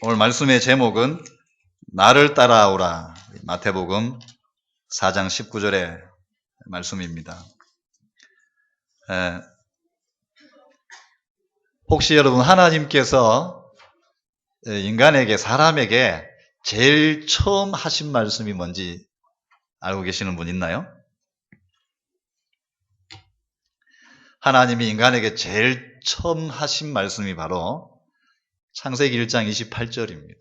오늘 말씀의 제목은 나를 따라오라. 마태복음 4장 19절의 말씀입니다. 혹시 여러분 하나님께서 인간에게 사람에게 제일 처음 하신 말씀이 뭔지 알고 계시는 분 있나요? 하나님이 인간에게 제일 처음 하신 말씀이 바로 창세기 1장 28절입니다.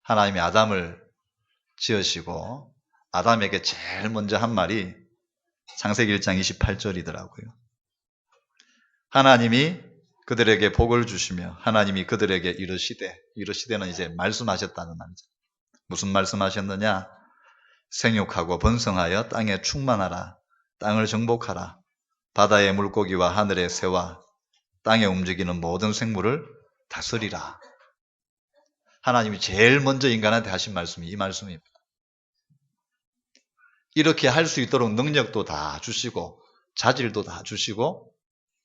하나님이 아담을 지으시고 아담에게 제일 먼저 한 말이 창세기 1장 28절이더라고요. 하나님이 그들에게 복을 주시며 하나님이 그들에게 이르시되는 이제 말씀하셨다는 말이죠. 무슨 말씀하셨느냐? 생육하고 번성하여 땅에 충만하라. 땅을 정복하라. 바다의 물고기와 하늘의 새와 땅에 움직이는 모든 생물을 다스리라. 하나님이 제일 먼저 인간한테 하신 말씀이 이 말씀입니다. 이렇게 할 수 있도록 능력도 다 주시고 자질도 다 주시고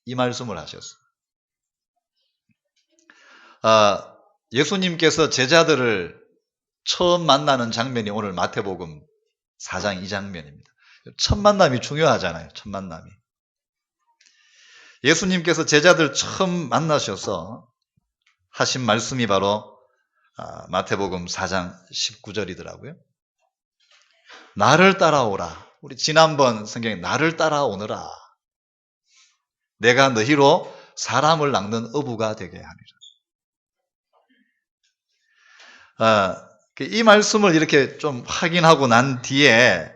이 말씀을 하셨어요. 예수님께서 제자들을 처음 만나는 장면이 오늘 마태복음 4장 이 장면입니다. 첫 만남이 중요하잖아요. 첫 만남이. 예수님께서 제자들 처음 만나셔서 하신 말씀이 바로 마태복음 4장 19절이더라고요. 나를 따라오라. 우리 지난번 성경에 나를 따라오너라. 내가 너희로 사람을 낚는 어부가 되게 하리라. 이 말씀을 이렇게 좀 확인하고 난 뒤에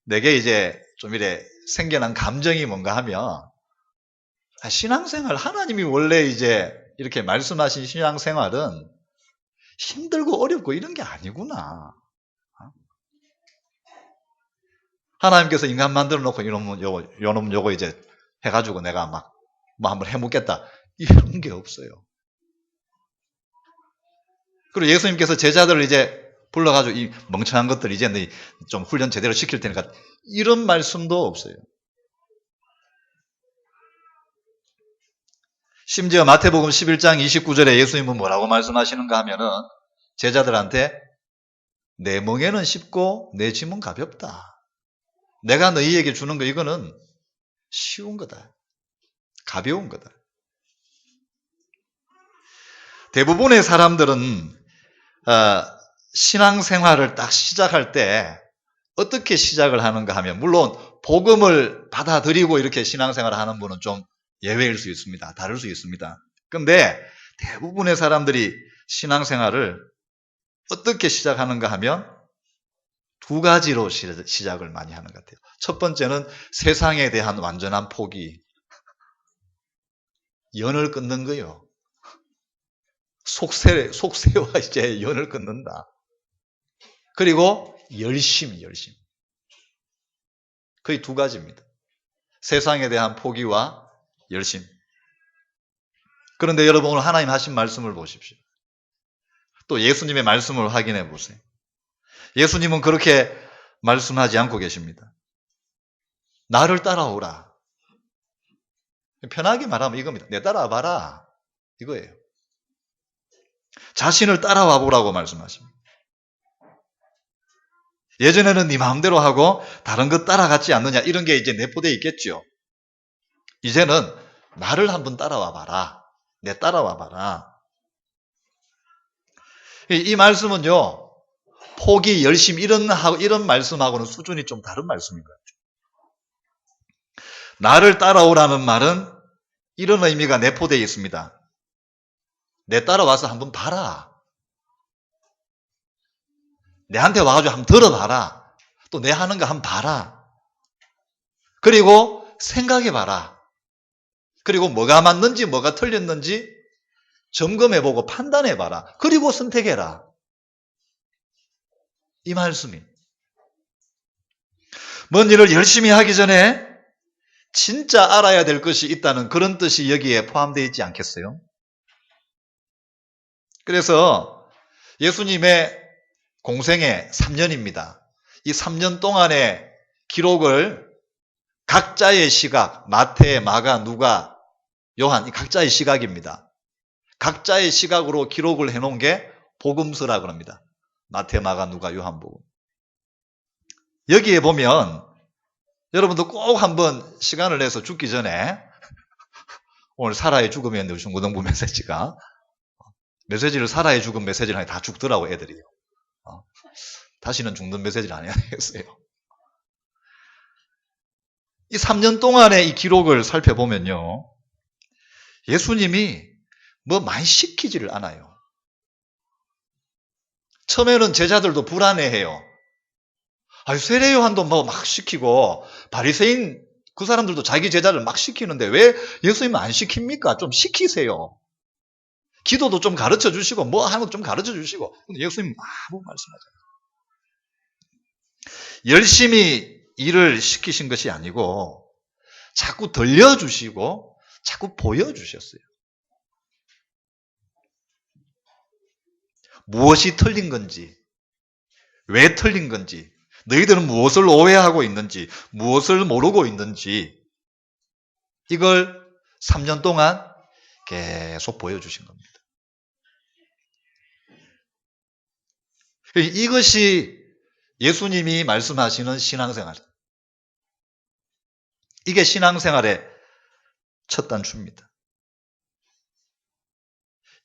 내게 이제 좀 이래 생겨난 감정이 뭔가 하면 신앙생활, 하나님이 원래 이제 이렇게 말씀하신 신앙생활은 힘들고 어렵고 이런 게 아니구나. 하나님께서 인간 만들어 놓고 요놈 요거 이제 해가지고 내가 막 뭐 한번 해먹겠다. 이런 게 없어요. 그리고 예수님께서 제자들을 이제 불러가지고 이 멍청한 것들 이제 좀 훈련 제대로 시킬 테니까 이런 말씀도 없어요. 심지어 마태복음 11장 29절에 예수님은 뭐라고 말씀하시는가 하면은 제자들한테 내 멍에는 쉽고 내 짐은 가볍다. 내가 너희에게 주는 거 이거는 쉬운 거다. 가벼운 거다. 대부분의 사람들은 신앙생활을 딱 시작할 때 어떻게 시작을 하는가 하면 물론 복음을 받아들이고 이렇게 신앙생활을 하는 분은 좀 예외일 수 있습니다. 다를 수 있습니다. 그런데 대부분의 사람들이 신앙생활을 어떻게 시작하는가 하면 두 가지로 시작을 많이 하는 것 같아요. 첫 번째는 세상에 대한 완전한 포기. 연을 끊는 거요. 속세와 이제 연을 끊는다. 그리고 열심. 거의 두 가지입니다. 세상에 대한 포기와 열심. 그런데 여러분 오늘 하나님 하신 말씀을 보십시오. 또 예수님의 말씀을 확인해 보세요. 예수님은 그렇게 말씀하지 않고 계십니다. 나를 따라오라. 편하게 말하면 이겁니다. 내 따라와 봐라. 이거예요. 자신을 따라와 보라고 말씀하십니다. 예전에는 네 마음대로 하고 다른 것 따라갔지 않느냐 이런 게 이제 내포되어 있겠죠. 이제는 나를 한번 따라와 봐라. 내 따라와 봐라. 이 말씀은요. 포기, 열심 이런 말씀하고는 수준이 좀 다른 말씀인 것 같아요. 나를 따라오라는 말은 이런 의미가 내포되어 있습니다. 내 따라와서 한번 봐라. 내한테 와가지고 한번 들어봐라. 또 내 하는 거 한번 봐라. 그리고 생각해봐라. 그리고 뭐가 맞는지 뭐가 틀렸는지 점검해보고 판단해봐라. 그리고 선택해라. 이 말씀이. 뭔 일을 열심히 하기 전에 진짜 알아야 될 것이 있다는 그런 뜻이 여기에 포함되어 있지 않겠어요? 그래서 예수님의 공생애 3년입니다. 이 3년 동안의 기록을 각자의 시각, 마태, 마가, 누가, 요한 이 각자의 시각입니다. 각자의 시각으로 기록을 해놓은 게 복음서라고 합니다. 마태, 마가, 누가, 요한복음. 여기에 보면 여러분도 꼭 한번 시간을 내서 죽기 전에 오늘 살아야 죽으면 중고등부 메시지가 메시지를 살아야 죽은 메시지를 하니 다 죽더라고 애들이. 다시는 죽는 메시지를 안 해야 되겠어요. 이 3년 동안의 이 기록을 살펴보면요. 예수님이 뭐 많이 시키지를 않아요. 처음에는 제자들도 불안해해요. 세례 요한도 뭐 막 시키고 바리새인 그 사람들도 자기 제자를 막 시키는데 왜 예수님은 안 시킵니까? 좀 시키세요. 기도도 좀 가르쳐 주시고 뭐 하는 거 좀 가르쳐 주시고. 근데 예수님은 아무 말씀하잖아요. 열심히 일을 시키신 것이 아니고 자꾸 들려주시고 자꾸 보여주셨어요. 무엇이 틀린 건지, 왜 틀린 건지, 너희들은 무엇을 오해하고 있는지, 무엇을 모르고 있는지 이걸 3년 동안 계속 보여주신 겁니다. 이것이 예수님이 말씀하시는 신앙생활. 이게 신앙생활의 첫 단추입니다.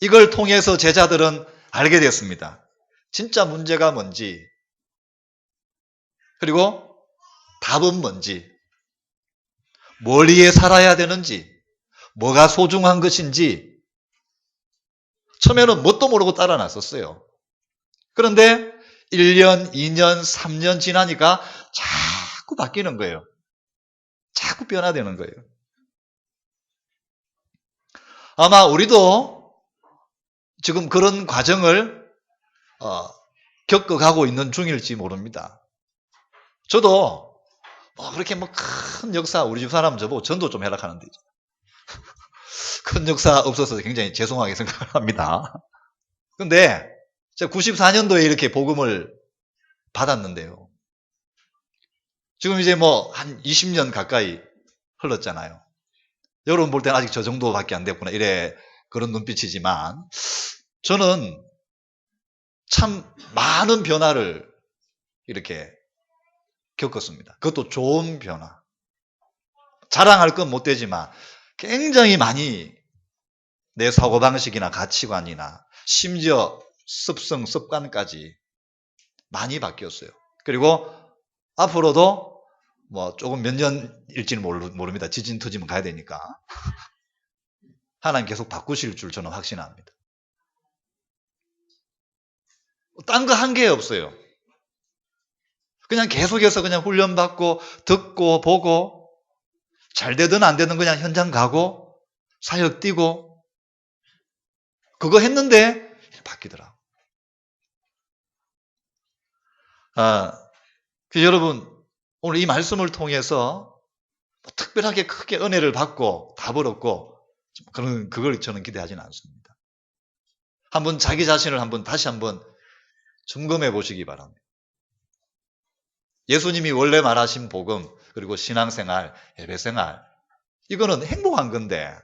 이걸 통해서 제자들은 알게 됐습니다. 진짜 문제가 뭔지, 그리고 답은 뭔지, 뭘 위해 살아야 되는지, 뭐가 소중한 것인지 처음에는 뭣도 모르고 따라 나섰어요. 그런데 1년, 2년, 3년 지나니까 자꾸 바뀌는 거예요. 자꾸 변화되는 거예요. 아마 우리도 지금 그런 과정을 겪어가고 있는 중일지 모릅니다. 저도 그렇게 큰 역사, 우리 집 사람 저보고 전도 좀 해라 하는데 큰 역사 없어서 굉장히 죄송하게 생각을 합니다. 근데 제가 94년도에 이렇게 복음을 받았는데요. 지금 이제 한 20년 가까이 흘렀잖아요. 여러분 볼 때는 아직 저 정도밖에 안 됐구나. 그런 눈빛이지만 저는 참 많은 변화를 이렇게 겪었습니다. 그것도 좋은 변화. 자랑할 건 못 되지만 굉장히 많이 내 사고방식이나 가치관이나 심지어 습성, 습관까지 많이 바뀌었어요. 그리고 앞으로도 조금 몇 년일지는 모릅니다. 지진 터지면 가야 되니까. 하나님 계속 바꾸실 줄 저는 확신합니다. 딴 거 한 게 없어요. 그냥 계속해서 그냥 훈련받고 듣고 보고 잘 되든 안 되든 그냥 현장 가고 사역 뛰고 그거 했는데 바뀌더라고. 여러분 오늘 이 말씀을 통해서 특별하게 크게 은혜를 받고 답을 얻고 그걸 저는 기대하지는 않습니다. 한번 자기 자신을 다시 한번 점검해 보시기 바랍니다. 예수님이 원래 말하신 복음 그리고 신앙생활, 예배생활 이거는 행복한 건데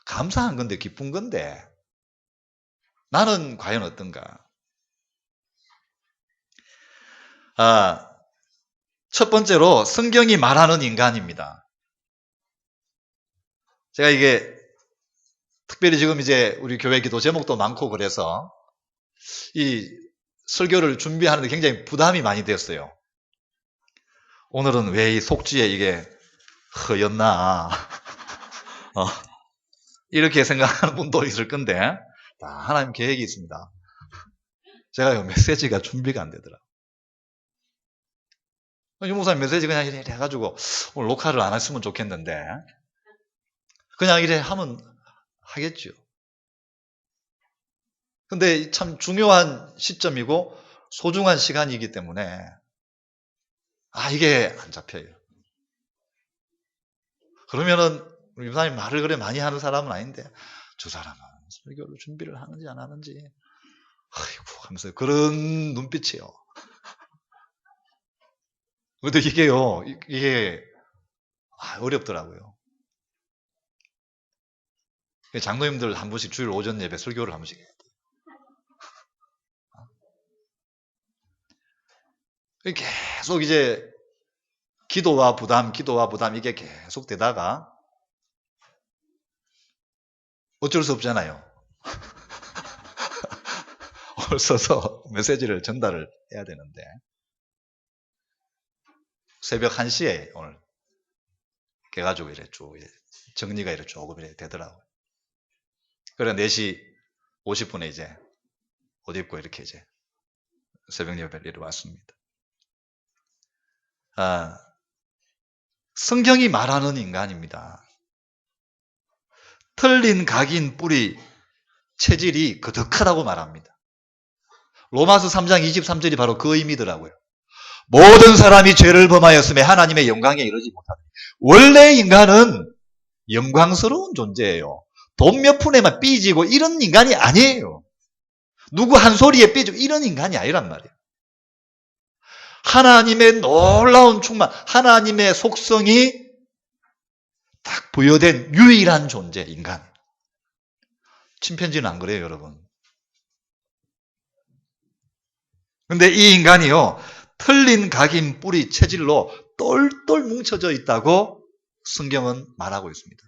감사한 건데 기쁜 건데 나는 과연 어떤가? 첫 번째로 성경이 말하는 인간입니다. 제가 이게 특별히 지금 이제 우리 교회 기도 제목도 많고 그래서 이 설교를 준비하는데 굉장히 부담이 많이 됐어요. 오늘은 왜 이 속지에 이게 허였나 이렇게 생각하는 분도 있을 건데 하나님 계획이 있습니다. 제가 이 메시지가 준비가 안 되더라고요. 유목사님 메시지 그냥 이래 해가지고 오늘 녹화를 안 했으면 좋겠는데 그냥 이래 하면 하겠죠. 근데 참 중요한 시점이고 소중한 시간이기 때문에 이게 안 잡혀요. 그러면은 우리 유목사님 말을 그래 많이 하는 사람은 아닌데 저 사람은 설교를 준비를 하는지 안 하는지 아이고 하면서 그런 눈빛이에요. 근데 이게 어렵더라고요. 장로님들 한 번씩 주일 오전 예배 설교를 한 번씩 해야 돼요. 계속 이제 기도와 부담 이게 계속 되다가 어쩔 수 없잖아요. 오늘 서서 메시지를 전달을 해야 되는데 새벽 1시에 오늘 깨가지고 이래 쭉 정리가 이래 조금 이래 되더라고요. 그래 4시 50분에 이제 옷 입고 이렇게 이제 새벽 예배를 이렇게 왔습니다. 성경이 말하는 인간입니다. 틀린 각인 뿌리 체질이 거득하다고 말합니다. 로마서 3장 23절이 바로 그 의미더라고요. 모든 사람이 죄를 범하였음에 하나님의 영광에 이르지 못하다. 원래 인간은 영광스러운 존재예요. 돈 몇 푼에만 삐지고 이런 인간이 아니에요. 누구 한 소리에 삐지고 이런 인간이 아니란 말이에요. 하나님의 놀라운 충만, 하나님의 속성이 딱 부여된 유일한 존재, 인간. 침팬지는 안 그래요, 여러분. 근데 이 인간이요, 틀린 각인 뿌리 체질로 똘똘 뭉쳐져 있다고 성경은 말하고 있습니다.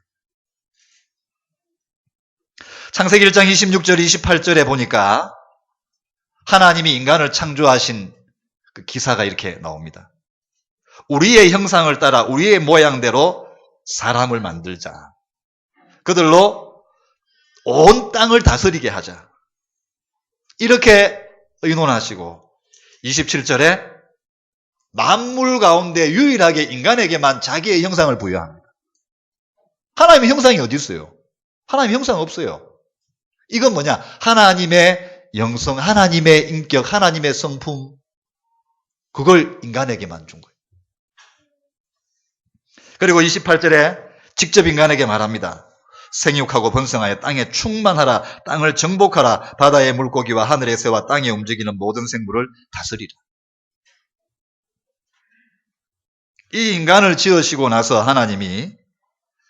창세기 1장 26절, 28절에 보니까 하나님이 인간을 창조하신 그 기사가 이렇게 나옵니다. 우리의 형상을 따라 우리의 모양대로 사람을 만들자. 그들로 온 땅을 다스리게 하자. 이렇게 의논하시고 27절에 만물 가운데 유일하게 인간에게만 자기의 형상을 부여합니다. 하나님의 형상이 어디 있어요? 하나님의 형상 없어요. 이건 뭐냐? 하나님의 영성, 하나님의 인격, 하나님의 성품, 그걸 인간에게만 준 거예요. 그리고 28절에 직접 인간에게 말합니다. 생육하고 번성하여 땅에 충만하라, 땅을 정복하라, 바다의 물고기와 하늘의 새와 땅에 움직이는 모든 생물을 다스리라. 이 인간을 지으시고 나서 하나님이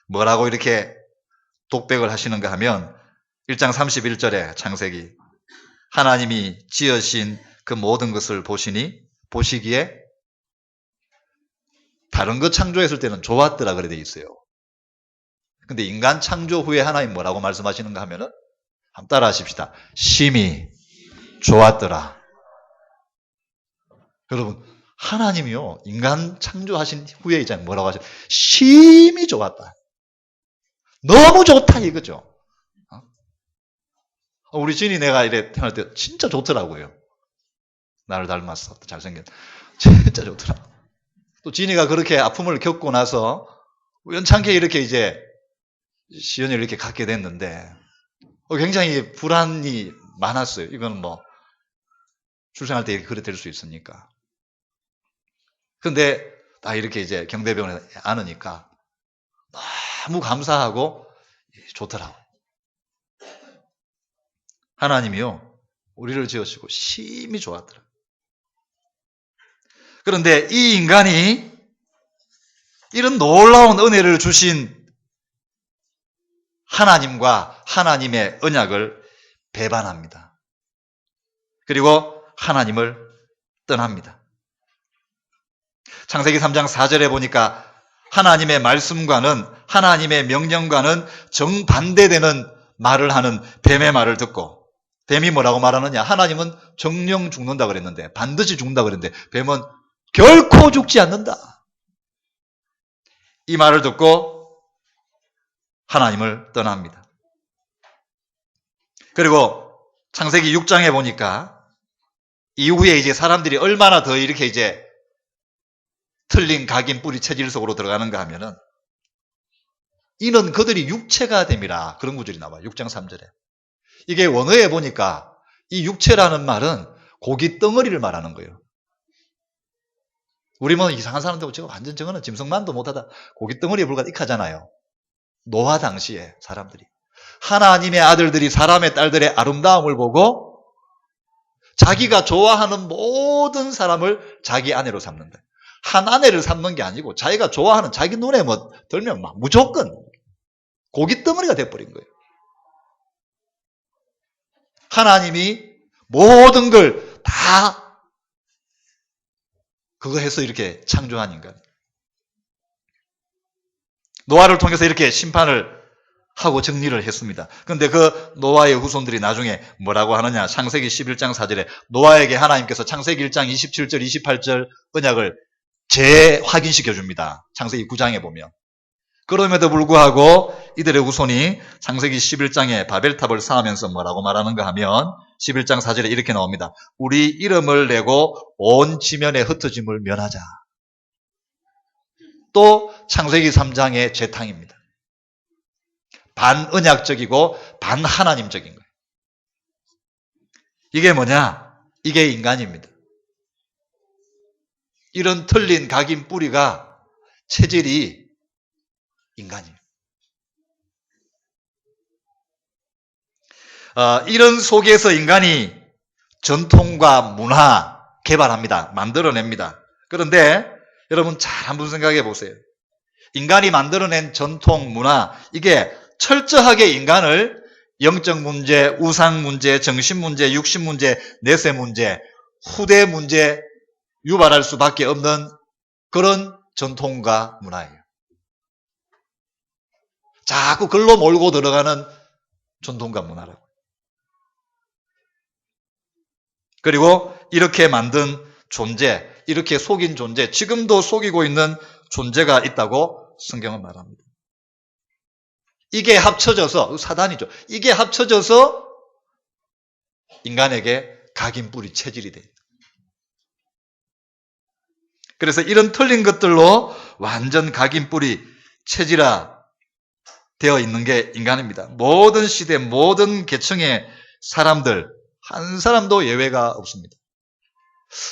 뭐라고 이렇게 독백을 하시는가 하면 1장 31절에 창세기, 하나님이 지으신 그 모든 것을 보시기에 다른 것 창조했을 때는 좋았더라 그래 돼 있어요. 근데 인간 창조 후에 하나님 뭐라고 말씀하시는가 하면은 한번 따라 하십시다. 심히 좋았더라. 여러분, 하나님이요, 인간 창조하신 후에 이제 뭐라고 하죠? 심히 좋았다. 너무 좋다 이거죠. 우리 진이 내가 이래 태어날 때 진짜 좋더라고요. 나를 닮았어. 잘생겼. 진짜 좋더라. 또 진이가 그렇게 아픔을 겪고 나서 우연찮게 이렇게 이제 시연을 이렇게 갖게 됐는데 굉장히 불안이 많았어요. 이건 뭐 출생할 때 그래 될 수 있으니까. 근데 딱 이렇게 이제 경대병원에 안으니까 너무 감사하고 좋더라고요. 하나님이요, 우리를 지으시고 심히 좋았더라. 그런데 이 인간이 이런 놀라운 은혜를 주신 하나님과 하나님의 언약을 배반합니다. 그리고 하나님을 떠납니다. 창세기 3장 4절에 보니까 하나님의 말씀과는, 하나님의 명령과는 정반대되는 말을 하는 뱀의 말을 듣고, 뱀이 뭐라고 말하느냐? 하나님은 정령 죽는다 그랬는데, 반드시 죽는다 그랬는데, 뱀은 결코 죽지 않는다. 이 말을 듣고 하나님을 떠납니다. 그리고 창세기 6장에 보니까 이후에 이제 사람들이 얼마나 더 이렇게 이제 틀린 각인 뿌리 체질 속으로 들어가는가 하면은, 이는 그들이 육체가 됨이라, 그런 구절이 나와요. 6장 3절에. 이게 원어에 보니까 이 육체라는 말은 고기 덩어리를 말하는 거예요. 우리 뭐 이상한 사람들 지금 완전 저거는 짐승만도 못하다 고기 덩어리에 불과하다 이렇게 하잖아요. 노아 당시에 사람들이, 하나님의 아들들이 사람의 딸들의 아름다움을 보고 자기가 좋아하는 모든 사람을 자기 아내로 삼는다. 한 아내를 삼는 게 아니고 자기가 좋아하는, 자기 눈에 뭐 들면 막 무조건 고기 덩어리가 돼버린 거예요. 하나님이 모든 걸 다 그거 해서 이렇게 창조한 인간. 노아를 통해서 이렇게 심판을 하고 정리를 했습니다. 그런데 그 노아의 후손들이 나중에 뭐라고 하느냐. 창세기 11장 4절에 노아에게 하나님께서 창세기 1장 27절 28절 언약을 재확인시켜 줍니다. 창세기 9장에 보면. 그럼에도 불구하고 이들의 후손이 창세기 11장에 바벨탑을 쌓으면서 뭐라고 말하는가 하면 11장 4절에 이렇게 나옵니다. 우리 이름을 내고 온 지면에 흩어짐을 면하자. 또 창세기 3장의 재탕입니다. 반언약적이고 반하나님적인 거예요. 이게 뭐냐? 이게 인간입니다. 이런 틀린 각인 뿌리가 체질이 인간이에요. 이런 속에서 인간이 전통과 문화 개발합니다. 만들어냅니다. 그런데 여러분 잘 한번 생각해 보세요. 인간이 만들어낸 전통, 문화, 이게 철저하게 인간을 영적 문제, 우상 문제, 정신 문제, 육신 문제, 내세 문제, 후대 문제 유발할 수밖에 없는 그런 전통과 문화예요. 자꾸 글로 몰고 들어가는 전통과 문화라고. 그리고 이렇게 만든 존재, 이렇게 속인 존재, 지금도 속이고 있는 존재가 있다고 성경은 말합니다. 이게 합쳐져서, 사단이죠. 이게 합쳐져서 인간에게 각인 뿌리 체질이 돼요. 그래서 이런 틀린 것들로 완전 각인 뿌리 체질화 되어 있는 게 인간입니다. 모든 시대, 모든 계층의 사람들, 한 사람도 예외가 없습니다.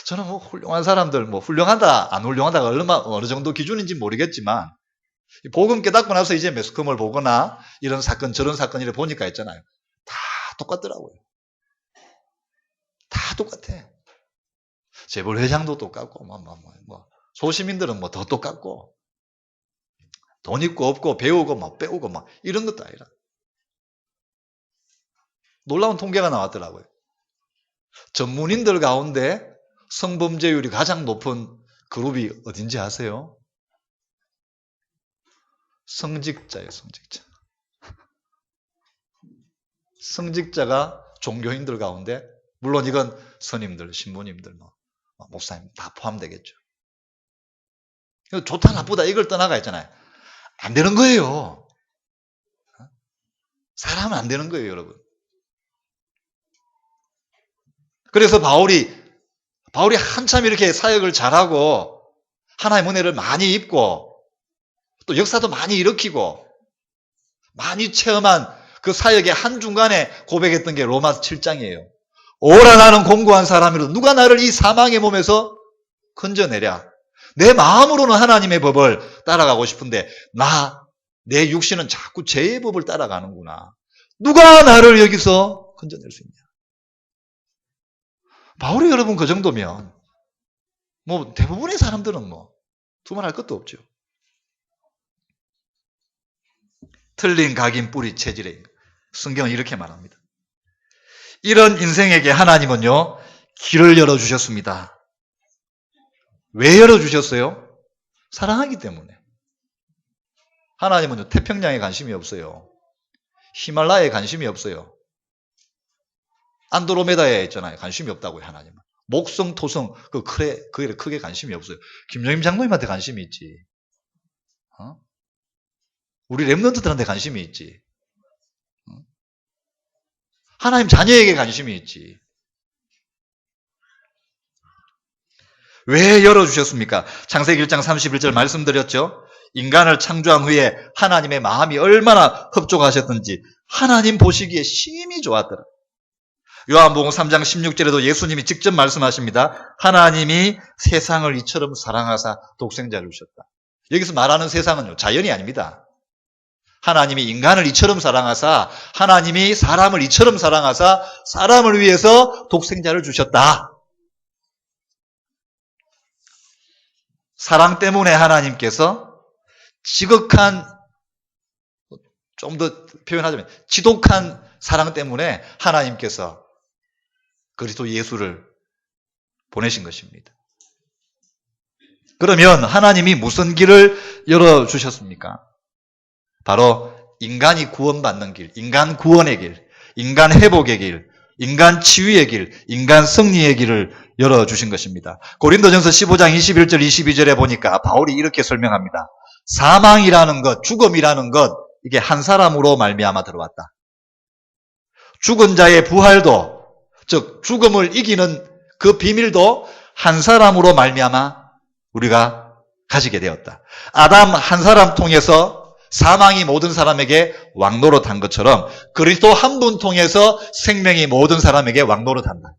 저는 뭐 훌륭한 사람들, 뭐 훌륭하다, 안 훌륭하다가 어느 정도 기준인지 모르겠지만, 복음 깨닫고 나서 이제 매스컴을 보거나 이런 사건, 저런 사건 이렇게 보니까 있잖아요. 다 똑같더라고요. 다 똑같아. 재벌 회장도 똑같고, 소시민들은 뭐 더 똑같고, 돈 있고 없고 배우고 막 빼오고 막 이런 것도 아니라 놀라운 통계가 나왔더라고요. 전문인들 가운데 성범죄율이 가장 높은 그룹이 어딘지 아세요? 성직자예요, 성직자. 성직자가 종교인들 가운데, 물론 이건 스님들, 신부님들, 목사님 다 포함되겠죠. 좋다 나쁘다 이걸 떠나가 있잖아요. 안 되는 거예요. 사람은 안 되는 거예요, 여러분. 그래서 바울이 한참 이렇게 사역을 잘하고 하나님의 은혜를 많이 입고 또 역사도 많이 일으키고 많이 체험한 그 사역의 한중간에 고백했던 게 로마서 7장이에요. 오라 나는 공고한 사람이로도 누가 나를 이 사망의 몸에서 건져내랴. 내 마음으로는 하나님의 법을 따라가고 싶은데 내 육신은 자꾸 죄의 법을 따라가는구나. 누가 나를 여기서 건져낼 수 있냐. 바울이 여러분 그 정도면 뭐 대부분의 사람들은 뭐 두말할 것도 없죠. 틀린 각인 뿌리 체질의 성경은 이렇게 말합니다. 이런 인생에게 하나님은요 길을 열어주셨습니다. 왜 열어주셨어요? 사랑하기 때문에. 하나님은요 태평양에 관심이 없어요. 히말라야에 관심이 없어요. 안드로메다에 있잖아요. 관심이 없다고요, 하나님은. 목성, 토성, 그게 크게 관심이 없어요. 김영임 장로님한테 관심이 있지. 우리 랩런트들한테 관심이 있지. 하나님 자녀에게 관심이 있지. 왜 열어주셨습니까? 창세기 1장 31절 말씀드렸죠. 인간을 창조한 후에 하나님의 마음이 얼마나 흡족하셨던지 하나님 보시기에 심히 좋았더라. 요한복음 3장 16절에도 예수님이 직접 말씀하십니다. 하나님이 세상을 이처럼 사랑하사 독생자를 주셨다. 여기서 말하는 세상은요, 자연이 아닙니다. 하나님이 인간을 이처럼 사랑하사, 하나님이 사람을 이처럼 사랑하사 사람을 위해서 독생자를 주셨다. 사랑 때문에 하나님께서 지극한, 좀 더 표현하자면 지독한 사랑 때문에 하나님께서 그리스도 예수를 보내신 것입니다. 그러면 하나님이 무슨 길을 열어주셨습니까? 바로 인간이 구원받는 길, 인간 구원의 길, 인간 회복의 길, 인간 치유의 길, 인간 승리의 길을 열어주신 것입니다. 고린도전서 15장 21절 22절에 보니까 바울이 이렇게 설명합니다. 사망이라는 것, 죽음이라는 것, 이게 한 사람으로 말미암아 들어왔다. 죽은 자의 부활도, 즉 죽음을 이기는 그 비밀도 한 사람으로 말미암아 우리가 가지게 되었다. 아담 한 사람 통해서 사망이 모든 사람에게 왕노릇한 것처럼 그리스도 한 분 통해서 생명이 모든 사람에게 왕노릇한다.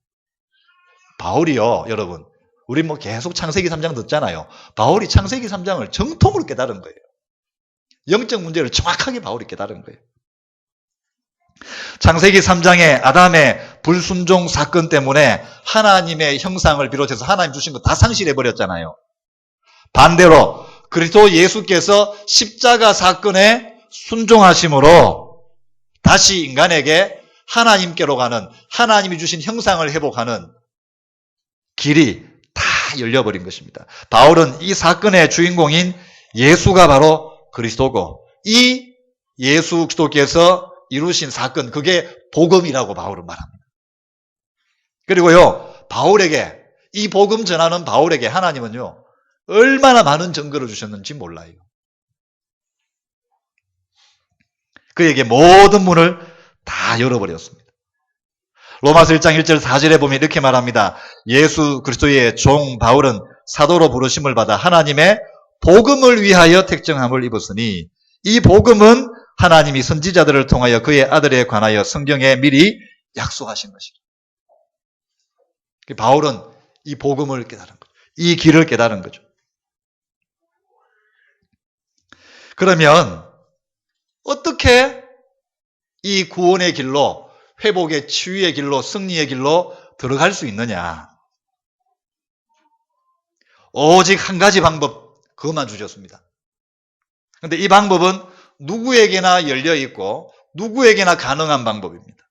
바울이요, 여러분, 우리 뭐 계속 창세기 3장 듣잖아요. 바울이 창세기 3장을 정통으로 깨달은 거예요. 영적 문제를 정확하게 바울이 깨달은 거예요. 창세기 3장에 아담의 불순종 사건 때문에 하나님의 형상을 비롯해서 하나님 주신 거 다 상실해버렸잖아요. 반대로 그리스도 예수께서 십자가 사건에 순종하심으로 다시 인간에게 하나님께로 가는, 하나님이 주신 형상을 회복하는 길이 다 열려버린 것입니다. 바울은 이 사건의 주인공인 예수가 바로 그리스도고, 이 예수 그리스도께서 이루신 사건, 그게 복음이라고 바울은 말합니다. 그리고요, 바울에게, 이 복음 전하는 바울에게 하나님은요, 얼마나 많은 증거를 주셨는지 몰라요. 그에게 모든 문을 다 열어버렸습니다. 로마서 1장 1절 4절에 보면 이렇게 말합니다. 예수 그리스도의 종 바울은 사도로 부르심을 받아 하나님의 복음을 위하여 택정함을 입었으니, 이 복음은 하나님이 선지자들을 통하여 그의 아들에 관하여 성경에 미리 약속하신 것이다. 바울은 이 복음을 깨달은 거죠. 이 길을 깨달은 거죠. 그러면 어떻게 이 구원의 길로, 회복의 치유의 길로, 승리의 길로 들어갈 수 있느냐? 오직 한 가지 방법, 그것만 주셨습니다. 그런데 이 방법은 누구에게나 열려 있고 누구에게나 가능한 방법입니다.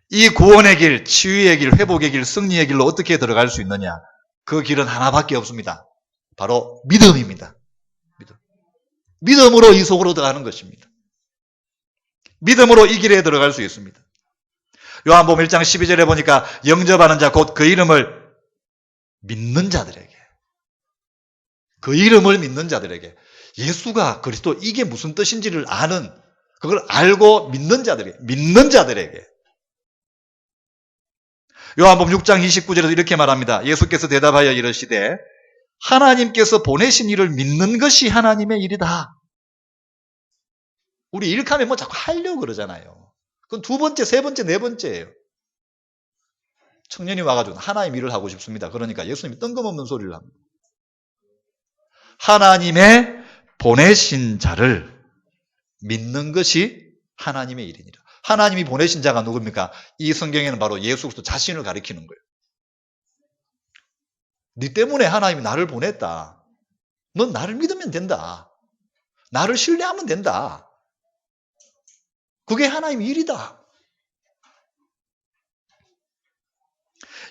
이 구원의 길, 치유의 길, 회복의 길, 승리의 길로 어떻게 들어갈 수 있느냐? 그 길은 하나밖에 없습니다. 바로 믿음입니다. 믿음으로 이 속으로 들어가는 것입니다. 믿음으로 이 길에 들어갈 수 있습니다. 요한복음 1장 12절에 보니까 영접하는 자, 곧 그 이름을 믿는 자들에게, 그 이름을 믿는 자들에게, 예수가 그리스도, 이게 무슨 뜻인지를 아는, 그걸 알고 믿는 자들에게. 요한복음 6장 29절에서 이렇게 말합니다. 예수께서 대답하여 이르시되 하나님께서 보내신 이를 믿는 것이 하나님의 일이다. 우리 일하면 뭐 자꾸 하려고 그러잖아요. 그건 두 번째, 세 번째, 네 번째예요. 청년이 와가지고 하나님 일을 하고 싶습니다. 그러니까 예수님이 뜬금없는 소리를 합니다. 하나님의 보내신 자를 믿는 것이 하나님의 일이니라. 하나님이 보내신 자가 누굽니까? 이 성경에는 바로 예수 그리스도 자신을 가리키는 거예요. 네 때문에 하나님이 나를 보냈다. 넌 나를 믿으면 된다. 나를 신뢰하면 된다. 그게 하나님의 일이다.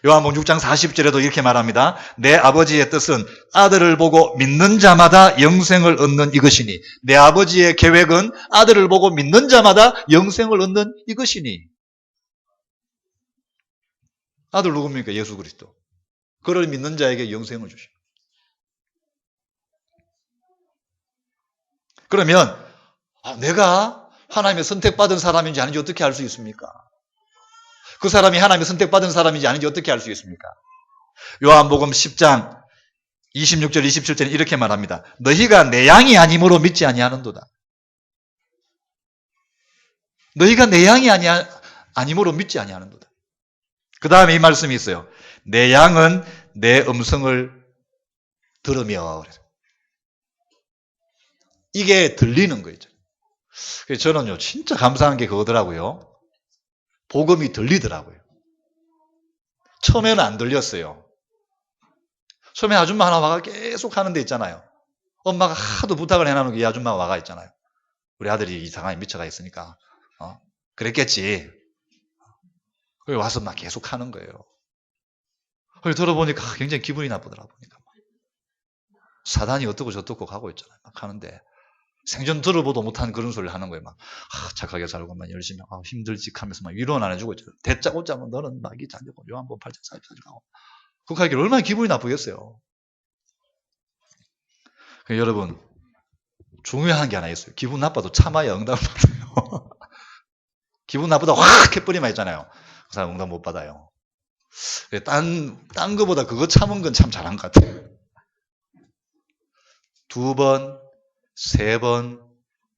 요한복음 6장 40절에도 이렇게 말합니다. 내 아버지의 뜻은 아들을 보고 믿는 자마다 영생을 얻는 이것이니, 내 아버지의 계획은 아들을 보고 믿는 자마다 영생을 얻는 이것이니. 아들 누굽니까? 예수 그리스도. 그를 믿는 자에게 영생을 주십니다. 그러면 내가 하나님의 선택받은 사람인지 아닌지 어떻게 알 수 있습니까? 그 사람이 하나님의 선택받은 사람인지 아닌지 어떻게 알 수 있습니까? 요한복음 10장 26절 27절에 이렇게 말합니다. 너희가 내 양이 아니므로 믿지 아니하는도다. 너희가 내 양이 아니므로 믿지 아니하는도다. 그 다음에 이 말씀이 있어요. 내 양은 내 음성을 들으며. 이게 들리는 거죠. 그래서 저는요, 진짜 감사한 게 그거더라고요. 복음이 들리더라고요. 처음에는 안 들렸어요. 처음에 아줌마 하나 와가 계속 하는 데 있잖아요. 엄마가 하도 부탁을 해놔놓은 게 이 아줌마가 와가 있잖아요. 우리 아들이 이상하게 미쳐가 있으니까. 그랬겠지. 와서 막 계속 하는 거예요. 그걸 들어보니까 굉장히 기분이 나쁘더라 보니까. 사단이 어떻고 저떻고 가고 있잖아요. 막 하는데 생전 들어보도 못한 그런 소리를 하는 거예요. 막 착하게 살고 막 열심히 힘들지 하면서 막 위로는 안 해주고 있잖아요. 대짜고짜 뭐 너는 막이 잔지고 요한복음 8장 40절 가고 그렇게 하기를 얼마나 기분이 나쁘겠어요. 여러분 중요한 게 하나 있어요. 기분 나빠도 참아야 응답을 받아요. 기분 나쁘다 확 해버리면 있잖아요. 그 사람 응답 못 받아요. 딴 거보다 그거 참은 건 참 잘한 것 같아요. 2번, 3번,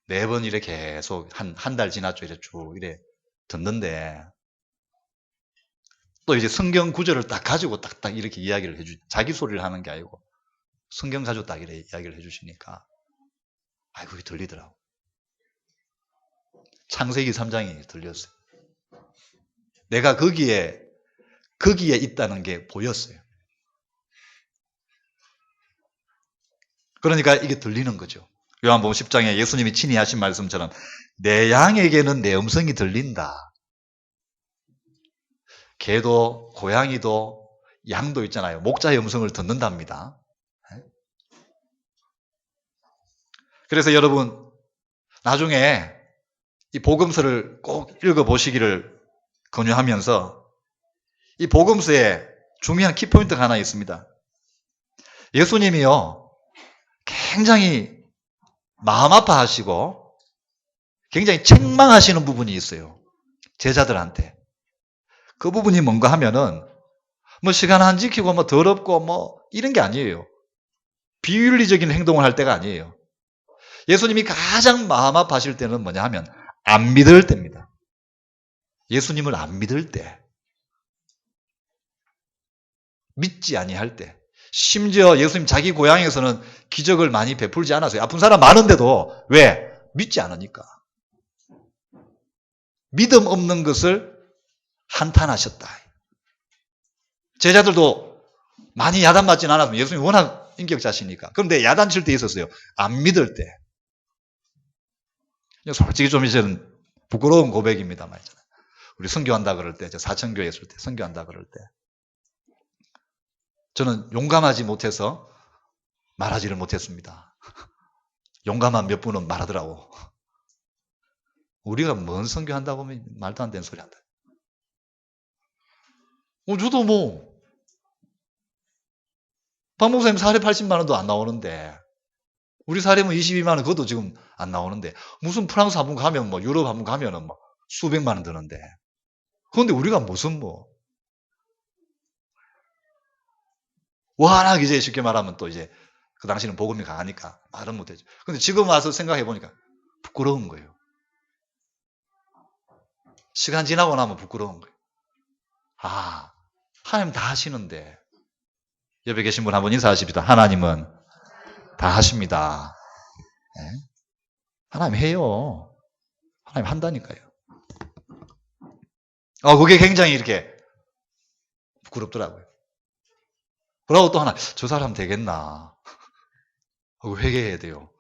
4번 이래 계속 한 달 지났죠. 이래 쭉 이래 듣는데 또 이제 성경 구절을 딱 가지고 딱딱 이렇게 이야기를 자기 소리를 하는 게 아니고 성경 가지고 딱 이렇게 이야기를 해주시니까 그게 들리더라고. 창세기 3장이 들렸어요. 내가 거기에 있다는 게 보였어요. 그러니까 이게 들리는 거죠. 요한복음 10장에 예수님이 친히 하신 말씀처럼 내 양에게는 내 음성이 들린다. 개도 고양이도 양도 있잖아요. 목자의 음성을 듣는답니다. 그래서 여러분 나중에 이 복음서를 꼭 읽어보시기를 권유하면서 이 복음서에 중요한 키포인트가 하나 있습니다. 예수님이요 굉장히 마음 아파하시고 굉장히 책망하시는 부분이 있어요. 제자들한테. 그 부분이 뭔가 하면은 뭐 시간 안 지키고 뭐 더럽고 뭐 이런 게 아니에요. 비윤리적인 행동을 할 때가 아니에요. 예수님이 가장 마음 아파하실 때는 뭐냐 하면 안 믿을 때입니다. 예수님을 안 믿을 때. 믿지 아니할 때. 심지어 예수님 자기 고향에서는 기적을 많이 베풀지 않았어요. 아픈 사람 많은데도 왜? 믿지 않으니까. 믿음 없는 것을 한탄하셨다. 제자들도 많이 야단맞진 않았어요. 예수님이 워낙 인격자시니까. 그런데 야단칠 때 있었어요. 안 믿을 때. 솔직히 좀 이제는 부끄러운 고백입니다만. 우리 선교한다 그럴 때, 사천교회 있을 때, 선교한다 그럴 때. 저는 용감하지 못해서 말하지를 못했습니다. 용감한 몇 분은 말하더라고. 우리가 뭔 선교한다고 하면 말도 안 되는 소리 한다. 저도 뭐 박 목사님 사례 80만 원도 안 나오는데 우리 사례면 22만 원 그것도 지금 안 나오는데 무슨 프랑스 한번 가면 뭐 유럽 한번 가면은 뭐 수백만 원 드는데 그런데 우리가 무슨 뭐 워낙 이제 쉽게 말하면 또 이제 그 당시는 복음이 강하니까 말은 못했죠. 근데 지금 와서 생각해 보니까 부끄러운 거예요. 시간 지나고 나면 부끄러운 거예요. 하나님 다 하시는데 옆에 계신 분 한번 인사하십시다. 하나님은 다 하십니다. 네? 하나님 해요. 하나님 한다니까요. 그게 굉장히 이렇게 부끄럽더라고요. 그러고 또 하나, 저 사람 되겠나? 회개해야 돼요.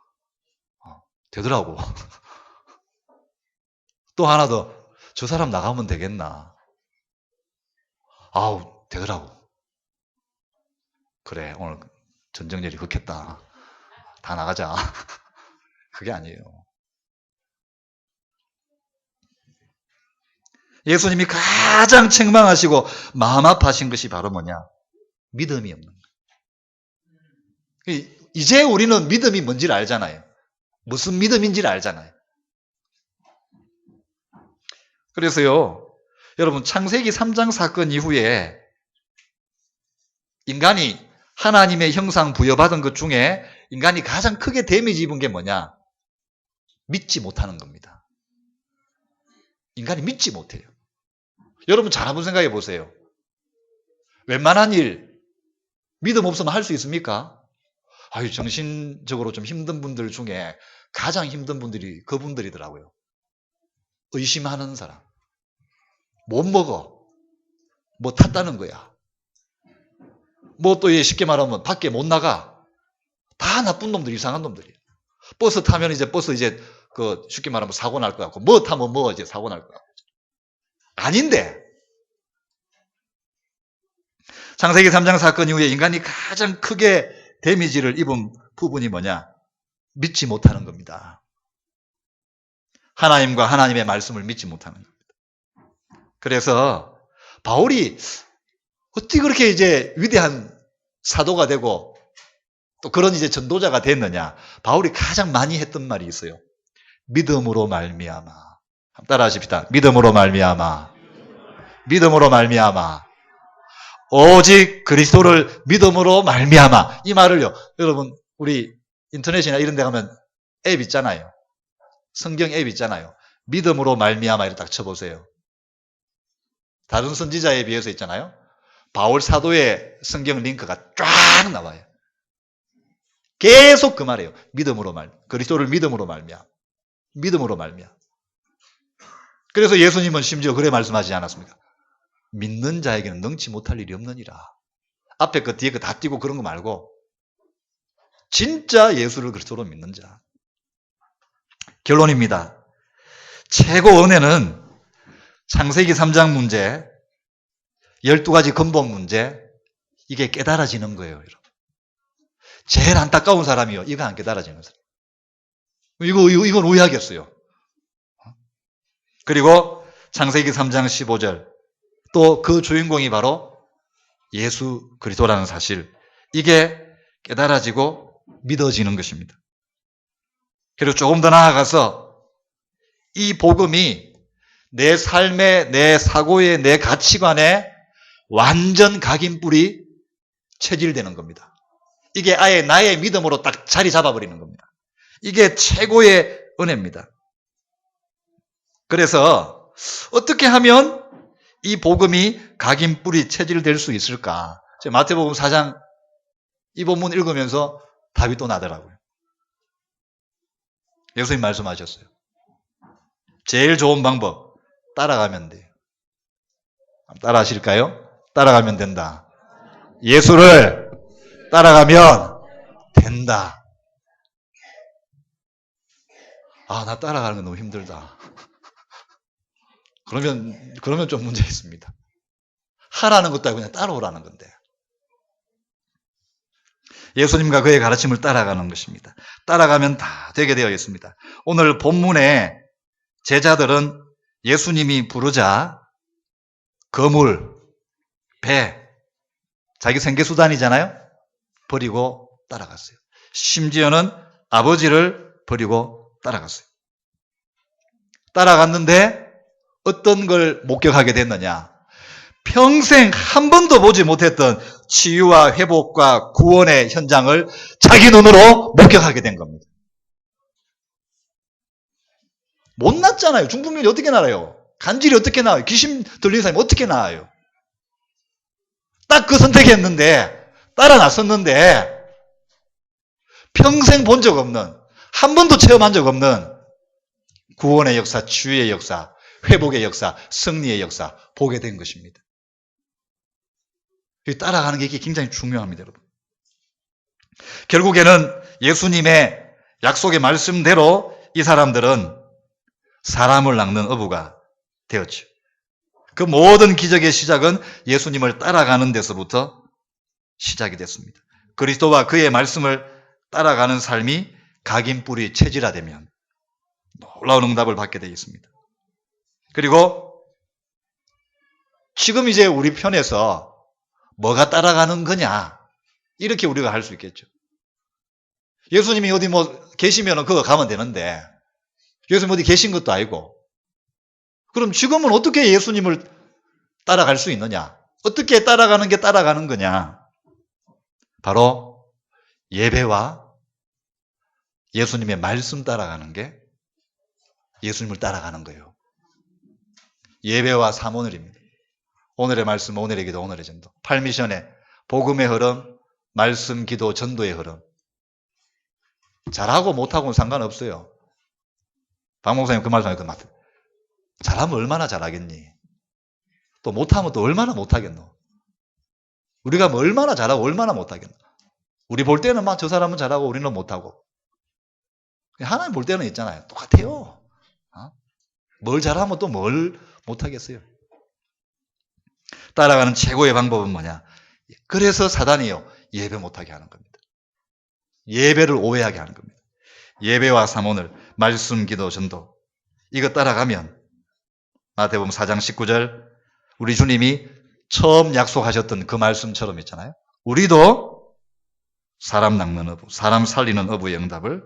되더라고. 또 하나 더, 저 사람 나가면 되겠나? 되더라고. 그래, 오늘 전정렬이 극했다. 다 나가자. 그게 아니에요. 예수님이 가장 책망하시고 마음 아파하신 것이 바로 뭐냐? 믿음이 없는 거예요. 이제 우리는 믿음이 뭔지를 알잖아요. 무슨 믿음인지를 알잖아요. 그래서요, 여러분 창세기 3장 사건 이후에 인간이 하나님의 형상 부여받은 것 중에 인간이 가장 크게 데미지 입은 게 뭐냐? 믿지 못하는 겁니다. 인간이 믿지 못해요. 여러분 잘 한번 생각해 보세요. 웬만한 일 믿음 없으면 할 수 있습니까? 정신적으로 좀 힘든 분들 중에 가장 힘든 분들이 그분들이더라고요. 의심하는 사람. 못 먹어. 뭐 탔다는 거야. 뭐 또 쉽게 말하면 밖에 못 나가. 다 나쁜 놈들, 이상한 놈들이에요. 버스 타면 이제 쉽게 말하면 사고 날 것 같고, 뭐 타면 뭐 이제 사고 날 것 같고. 아닌데, 창세기 3장 사건 이후에 인간이 가장 크게 데미지를 입은 부분이 뭐냐? 믿지 못하는 겁니다. 하나님과 하나님의 말씀을 믿지 못하는 겁니다. 그래서 바울이 어떻게 그렇게 이제 위대한 사도가 되고 또 그런 이제 전도자가 됐느냐? 바울이 가장 많이 했던 말이 있어요. 믿음으로 말미암아. 따라하십시다. 믿음으로 말미암아. 믿음으로 말미암아. 오직 그리스도를 믿음으로 말미암아. 이 말을요. 여러분 우리 인터넷이나 이런 데 가면 앱 있잖아요. 성경 앱 있잖아요. 믿음으로 말미암아 이렇게 딱 쳐보세요. 다른 선지자에 비해서 있잖아요. 바울 사도의 성경 링크가 쫙 나와요. 계속 그 말이에요. 믿음으로 그리스도를 믿음으로 말미암아. 믿음으로 말미암아. 그래서 예수님은 심지어 그래 말씀하지 않았습니까? 믿는 자에게는 능치 못할 일이 없느니라. 앞에 그 뒤에 그 다 띄고 그런 거 말고 진짜 예수를 그리스도로 믿는 자. 결론입니다. 최고 은혜는 창세기 3장 문제, 12가지 근본 문제, 이게 깨달아지는 거예요, 여러분. 제일 안타까운 사람이요. 이거 안 깨달아지는 사람. 이건 오해하겠어요. 그리고 창세기 3장 15절, 또 그 주인공이 바로 예수 그리스도라는 사실, 이게 깨달아지고 믿어지는 것입니다. 그리고 조금 더 나아가서 이 복음이 내 삶에, 내 사고에, 내 가치관에 완전 각인뿔이 체질되는 겁니다. 이게 아예 나의 믿음으로 딱 자리 잡아버리는 겁니다. 이게 최고의 은혜입니다. 그래서 어떻게 하면 이 복음이 각인뿔이 체질될 수 있을까? 마태복음 4장 이 본문 읽으면서 답이 또 나더라고요. 예수님 말씀하셨어요. 제일 좋은 방법, 따라가면 돼요. 따라하실까요? 따라가면 된다. 예수를 따라가면 된다. 아, 나 따라가는 건 너무 힘들다. 그러면 좀 문제 있습니다. 하라는 것도 아니고 그냥 따라오라는 건데. 예수님과 그의 가르침을 따라가는 것입니다. 따라가면 다 되게 되어 있습니다. 오늘 본문에 제자들은 예수님이 부르자 거물, 배, 자기 생계수단이잖아요. 버리고 따라갔어요. 심지어는 아버지를 버리고 따라갔어요. 따라갔는데 어떤 걸 목격하게 됐느냐? 평생 한 번도 보지 못했던 치유와 회복과 구원의 현장을 자기 눈으로 목격하게 된 겁니다. 못 났잖아요. 중풍병이 어떻게 나아요? 간질이 어떻게 나아요? 귀신 들리는 사람이 어떻게 나아요? 딱 그 선택했는데, 따라 나섰는데, 평생 본 적 없는, 한 번도 체험한 적 없는 구원의 역사, 치유의 역사, 회복의 역사, 승리의 역사 보게 된 것입니다. 따라가는 게 이게 굉장히 중요합니다, 여러분. 결국에는 예수님의 약속의 말씀대로 이 사람들은 사람을 낚는 어부가 되었죠. 그 모든 기적의 시작은 예수님을 따라가는 데서부터 시작이 됐습니다. 그리스도와 그의 말씀을 따라가는 삶이 각인뿔이 체질화되면 놀라운 응답을 받게 되어 있습니다. 그리고 지금 이제 우리 편에서 뭐가 따라가는 거냐, 이렇게 우리가 할 수 있겠죠. 예수님이 어디 계시면 그거 가면 되는데 예수님 어디 계신 것도 아니고, 그럼 지금은 어떻게 예수님을 따라갈 수 있느냐? 어떻게 따라가는 게 따라가는 거냐? 바로 예배와 예수님의 말씀 따라가는 게 예수님을 따라가는 거예요. 예배와 사모늘입니다. 오늘의 말씀, 오늘의 기도, 오늘의 전도. 8미션의 복음의 흐름, 말씀, 기도, 전도의 흐름. 잘하고 못하고는 상관없어요. 박 목사님 그 말씀에 그 맞. 잘하면 얼마나 잘하겠니? 또 못하면 또 얼마나 못하겠노? 우리가 뭐 얼마나 잘하고 얼마나 못하겠노? 우리 볼 때는 막 저 사람은 잘하고 우리는 못하고. 하나님 볼 때는 있잖아요. 똑같아요. 뭘 잘하면 또 뭘 못하겠어요. 따라가는 최고의 방법은 뭐냐? 그래서 사단이요, 예배 못하게 하는 겁니다. 예배를 오해하게 하는 겁니다. 예배와 사모늘, 말씀, 기도, 전도, 이거 따라가면 마태복음 4장 19절 우리 주님이 처음 약속하셨던 그 말씀처럼 있잖아요. 우리도 사람 낚는 어부, 사람 살리는 어부의 응답을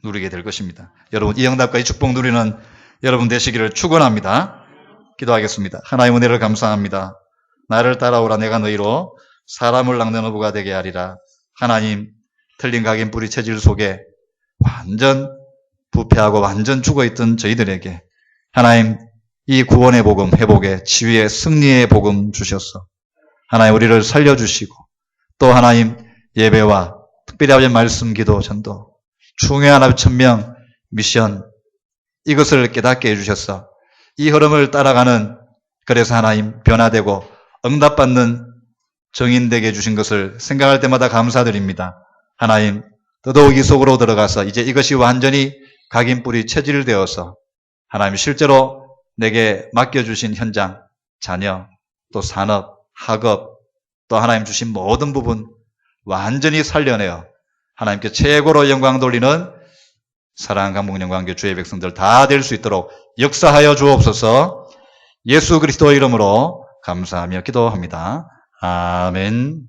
누리게 될 것입니다. 여러분, 이 응답과 이 축복 누리는 여러분 되시기를 축원합니다. 기도하겠습니다. 하나님의 은혜를 감사합니다. 나를 따라오라, 내가 너희로 사람을 낚는 어부가 되게 하리라. 하나님, 틀린 각인 뿌리 체질 속에 완전 부패하고 완전 죽어있던 저희들에게 하나님, 이 구원의 복음, 회복의, 치유의, 승리의 복음 주셔서 하나님 우리를 살려주시고, 또 하나님 예배와 특별히 아버지의 말씀, 기도, 전도, 중요한 아버지 천명, 미션, 이것을 깨닫게 해주셔서 이 흐름을 따라가는, 그래서 하나님 변화되고 응답받는 정인 되게 해주신 것을 생각할 때마다 감사드립니다. 하나님, 더더욱 이 속으로 들어가서 이제 이것이 완전히 각인 뿌리 체질되어서 하나님 실제로 내게 맡겨주신 현장, 자녀, 또 산업, 학업, 또 하나님 주신 모든 부분 완전히 살려내어 하나님께 최고로 영광 돌리는 사랑하는 강북영광교 주의 백성들 다 될 수 있도록 역사하여 주옵소서. 예수 그리스도의 이름으로 감사하며 기도합니다. 아멘.